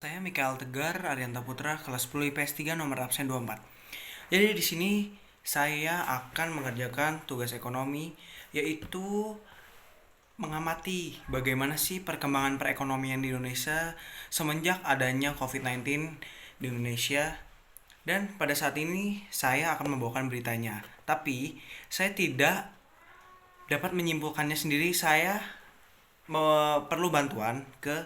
Saya Mikael Tegar Arianta Putra, kelas 10 IPS 3 nomor absen 24. Jadi di sini saya akan mengerjakan tugas ekonomi, yaitu mengamati bagaimana sih perkembangan perekonomian di Indonesia semenjak adanya COVID-19 di Indonesia. Dan pada saat ini saya akan membawakan beritanya. Tapi saya tidak dapat menyimpulkannya sendiri. Saya perlu bantuan ke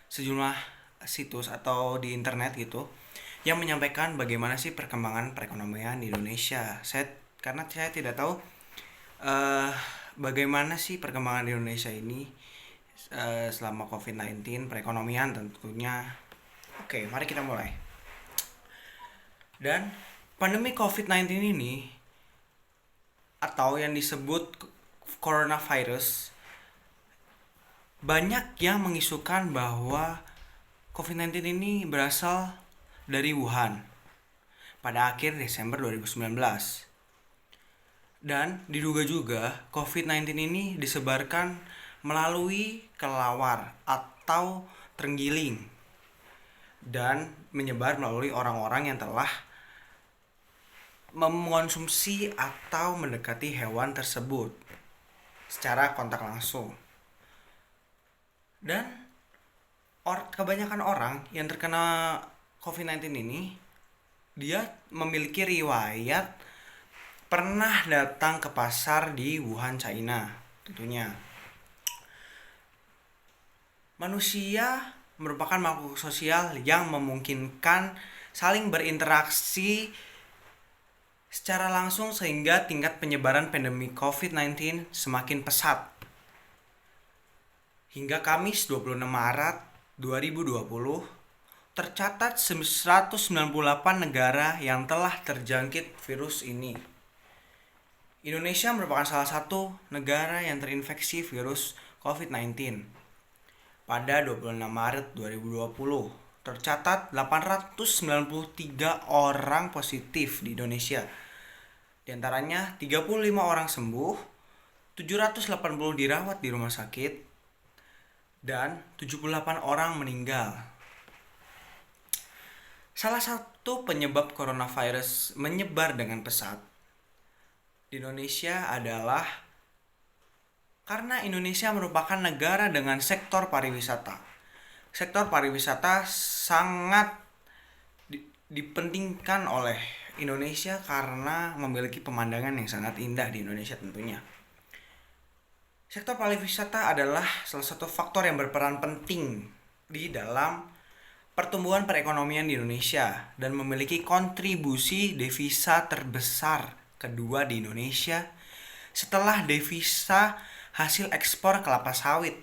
sejumlah situs atau di internet gitu yang menyampaikan bagaimana sih perkembangan perekonomian di Indonesia. Karena saya tidak tahu eh bagaimana sih perkembangan di Indonesia ini selama COVID-19 perekonomian tentunya. Oke, mari kita mulai. Dan pandemi COVID-19 ini atau yang disebut coronavirus, banyak yang mengisukan bahwa COVID-19 ini berasal dari Wuhan pada akhir Desember 2019. Dan diduga juga COVID-19 ini disebarkan melalui kelelawar atau terenggiling dan menyebar melalui orang-orang yang telah mengonsumsi atau mendekati hewan tersebut secara kontak langsung. Dan kebanyakan orang yang terkena COVID-19 ini, dia memiliki riwayat pernah datang ke pasar di Wuhan, China tentunya. Manusia merupakan makhluk sosial yang memungkinkan saling berinteraksi secara langsung sehingga tingkat penyebaran pandemi COVID-19 semakin pesat. Hingga Kamis 26 Maret 2020, tercatat 198 negara yang telah terjangkit virus ini. Indonesia merupakan salah satu negara yang terinfeksi virus COVID-19. Pada 26 Maret 2020, tercatat 893 orang positif di Indonesia. Di antaranya 35 orang sembuh, 780 dirawat di rumah sakit, dan 78 orang meninggal. Salah satu penyebab coronavirus menyebar dengan pesat di Indonesia adalah karena Indonesia merupakan negara dengan sektor pariwisata. Sektor pariwisata sangat dipentingkan oleh Indonesia karena memiliki pemandangan yang sangat indah di Indonesia tentunya. Sektor pariwisata adalah salah satu faktor yang berperan penting di dalam pertumbuhan perekonomian di Indonesia dan memiliki kontribusi devisa terbesar kedua di Indonesia setelah devisa hasil ekspor kelapa sawit.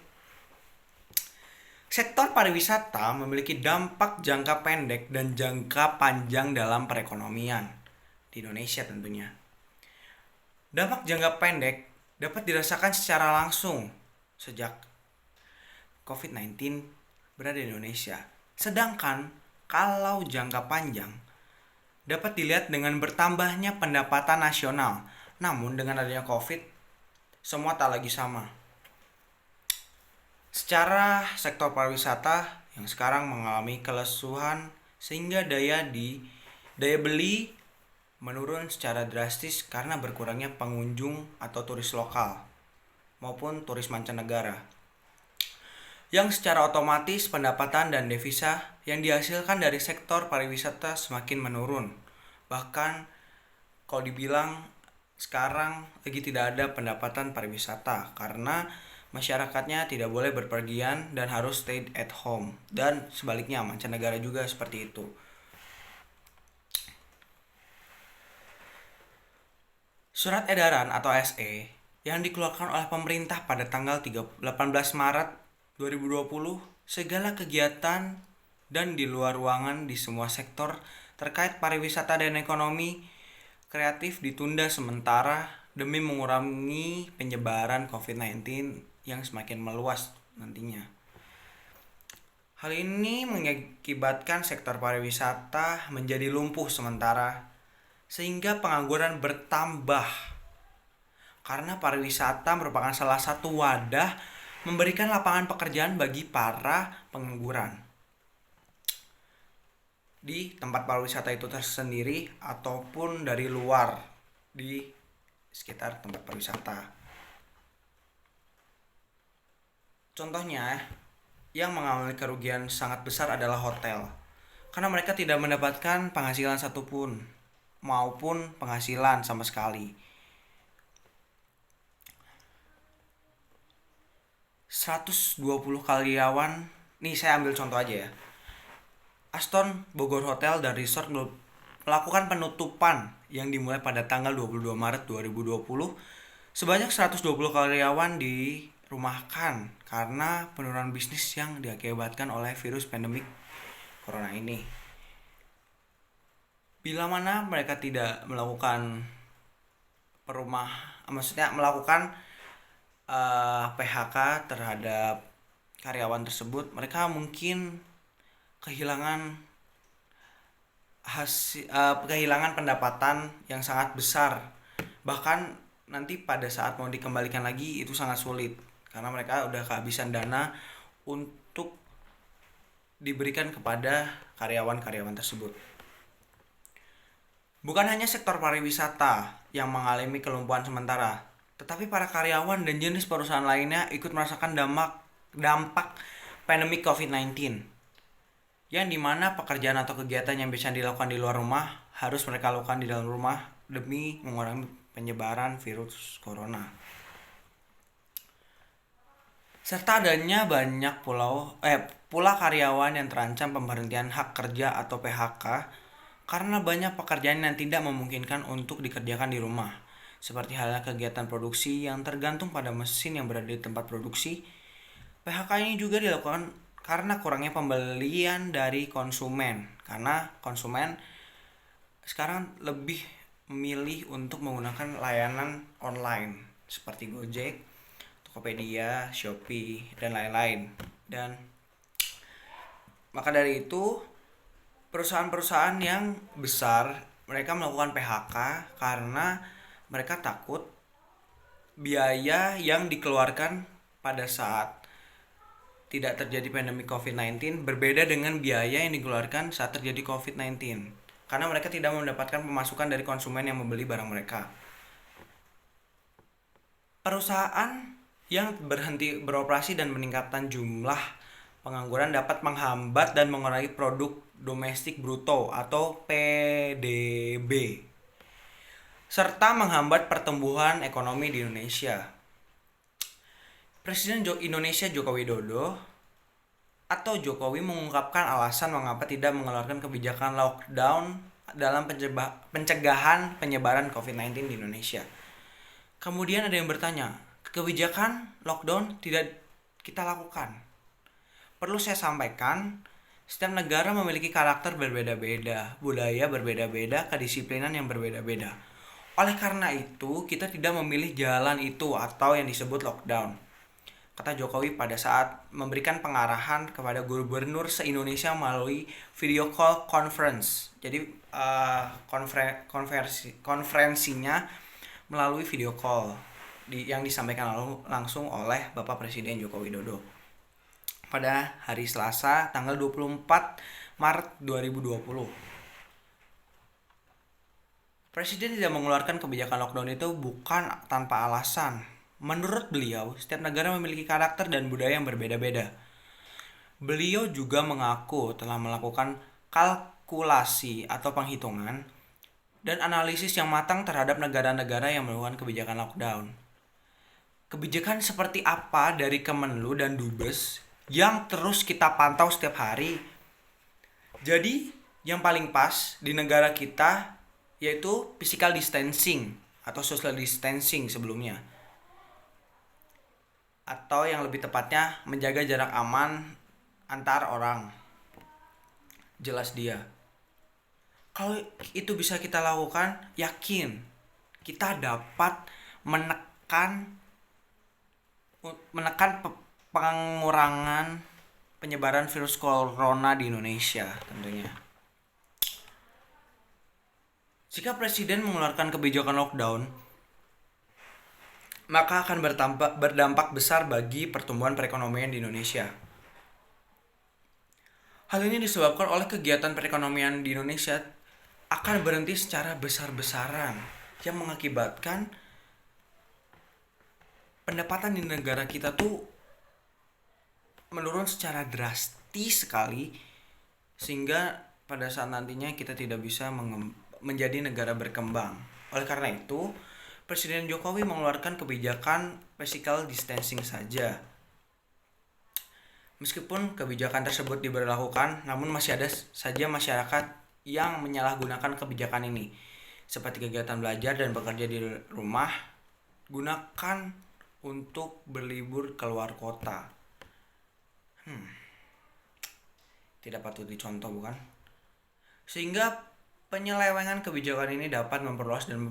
Sektor pariwisata memiliki dampak jangka pendek dan jangka panjang dalam perekonomian di Indonesia tentunya. Dampak jangka pendek dapat dirasakan secara langsung sejak COVID-19 berada di Indonesia. Sedangkan kalau jangka panjang dapat dilihat dengan bertambahnya pendapatan nasional. Namun dengan adanya COVID, semua tak lagi sama. Secara sektor pariwisata yang sekarang mengalami kelesuan sehingga daya beli menurun secara drastis karena berkurangnya pengunjung atau turis lokal maupun turis mancanegara. Yang secara otomatis pendapatan dan devisa yang dihasilkan dari sektor pariwisata semakin menurun. Bahkan kalau dibilang sekarang lagi tidak ada pendapatan pariwisata karena masyarakatnya tidak boleh berpergian dan harus stay at home, dan sebaliknya mancanegara juga seperti itu. Surat edaran atau SE yang dikeluarkan oleh pemerintah pada tanggal 18 Maret 2020, segala kegiatan dan di luar ruangan di semua sektor terkait pariwisata dan ekonomi kreatif ditunda sementara demi mengurangi penyebaran COVID-19 yang semakin meluas nantinya. Hal ini mengakibatkan sektor pariwisata menjadi lumpuh sementara sehingga pengangguran bertambah. Karena pariwisata merupakan salah satu wadah memberikan lapangan pekerjaan bagi para pengangguran. di tempat pariwisata itu tersendiri ataupun dari luar di sekitar tempat pariwisata. Contohnya, yang mengalami kerugian sangat besar adalah hotel, karena mereka tidak mendapatkan penghasilan satupun maupun penghasilan sama sekali. 120 karyawan, nih saya ambil contoh aja ya. Aston Bogor Hotel dan Resort melakukan penutupan yang dimulai pada tanggal 22 Maret 2020. Sebanyak 120 karyawan dirumahkan karena penurunan bisnis yang diakibatkan oleh virus pandemik corona ini. Bila mana mereka tidak melakukan melakukan PHK terhadap karyawan tersebut, mereka mungkin kehilangan pendapatan yang sangat besar. Bahkan nanti pada saat mau dikembalikan lagi itu sangat sulit karena mereka udah kehabisan dana untuk diberikan kepada karyawan-karyawan tersebut. Bukan hanya sektor pariwisata yang mengalami kelumpuhan sementara, tetapi para karyawan dan jenis perusahaan lainnya ikut merasakan dampak pandemi COVID-19, yang dimana pekerjaan atau kegiatan yang bisa dilakukan di luar rumah harus mereka lakukan di dalam rumah demi mengurangi penyebaran virus corona. Serta adanya banyak pula karyawan yang terancam pemberhentian hak kerja atau PHK karena banyak pekerjaan yang tidak memungkinkan untuk dikerjakan di rumah, seperti halnya kegiatan produksi yang tergantung pada mesin yang berada di tempat produksi. PHK ini juga dilakukan karena kurangnya pembelian dari konsumen, karena konsumen sekarang lebih memilih untuk menggunakan layanan online seperti Gojek, Tokopedia, Shopee, dan lain-lain. Dan maka dari itu perusahaan-perusahaan yang besar mereka melakukan PHK karena mereka takut biaya yang dikeluarkan pada saat tidak terjadi pandemi COVID-19 berbeda dengan biaya yang dikeluarkan saat terjadi COVID-19, karena mereka tidak mendapatkan pemasukan dari konsumen yang membeli barang mereka. Perusahaan yang berhenti beroperasi dan meningkatkan jumlah pengangguran dapat menghambat dan mengurangi produk domestik bruto atau PDB, serta menghambat pertumbuhan ekonomi di Indonesia. Presiden Indonesia Joko Widodo atau Jokowi mengungkapkan alasan mengapa tidak mengeluarkan kebijakan lockdown dalam pencegahan penyebaran COVID-19 di Indonesia. Kemudian ada yang bertanya, kebijakan lockdown tidak kita lakukan. Perlu saya sampaikan, setiap negara memiliki karakter berbeda-beda, budaya berbeda-beda, kedisiplinan yang berbeda-beda. Oleh karena itu, kita tidak memilih jalan itu atau yang disebut lockdown, kata Jokowi pada saat memberikan pengarahan kepada gubernur se-Indonesia melalui video call conference. Jadi konferensinya melalui video call yang disampaikan langsung oleh Bapak Presiden Joko Widodo pada hari Selasa tanggal 24 Maret 2020. Presiden tidak mengeluarkan kebijakan lockdown itu bukan tanpa alasan. Menurut beliau, setiap negara memiliki karakter dan budaya yang berbeda-beda. Beliau juga mengaku telah melakukan kalkulasi atau penghitungan dan analisis yang matang terhadap negara-negara yang melakukan kebijakan lockdown. Kebijakan seperti apa dari Kemenlu dan Dubes yang terus kita pantau setiap hari. Jadi, yang paling pas di negara kita yaitu physical distancing atau social distancing sebelumnya. Atau yang lebih tepatnya menjaga jarak aman antar orang. Jelas dia. Kalau itu bisa kita lakukan, yakin kita dapat menekan pengurangan penyebaran virus corona di Indonesia tentunya. Jika Presiden mengeluarkan kebijakan lockdown, maka akan berdampak besar bagi pertumbuhan perekonomian di Indonesia. Hal ini disebabkan oleh kegiatan perekonomian di Indonesia akan berhenti secara besar-besaran yang mengakibatkan pendapatan di negara kita tuh menurun secara drastis sekali, sehingga pada saat nantinya kita tidak bisa menjadi negara berkembang. Oleh karena itu, Presiden Jokowi mengeluarkan kebijakan physical distancing saja. Meskipun kebijakan tersebut diberlakukan, namun masih ada saja masyarakat yang menyalahgunakan kebijakan ini. Seperti kegiatan belajar dan bekerja di rumah, gunakan untuk berlibur keluar kota. Tidak patut dicontoh, bukan? Sehingga penyelewengan kebijakan ini dapat memperluas dan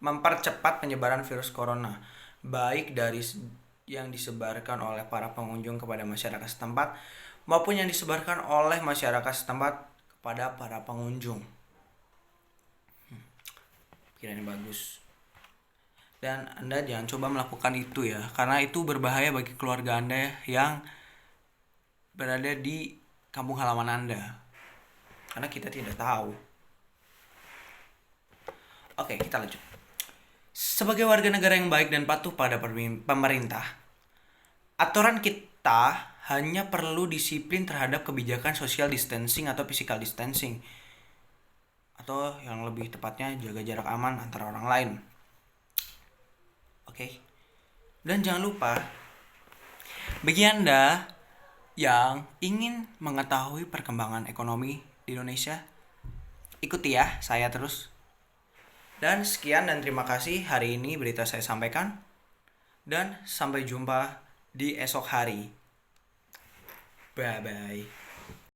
mempercepat penyebaran virus corona, baik dari yang disebarkan oleh para pengunjung kepada masyarakat setempat maupun yang disebarkan oleh masyarakat setempat kepada para pengunjung. Pikirannya bagus. Dan Anda jangan coba melakukan itu ya, karena itu berbahaya bagi keluarga Anda yang berada di kampung halaman Anda. Karena kita tidak tahu. Oke, kita lanjut. Sebagai warga negara yang baik dan patuh pada pemerintah, aturan kita hanya perlu disiplin terhadap kebijakan social distancing atau physical distancing, atau yang lebih tepatnya jaga jarak aman antara orang lain. Oke. Dan jangan lupa, bagi Anda yang ingin mengetahui perkembangan ekonomi di Indonesia, ikuti ya saya terus. Dan sekian dan terima kasih, hari ini berita saya sampaikan. Dan sampai jumpa di esok hari. Bye bye.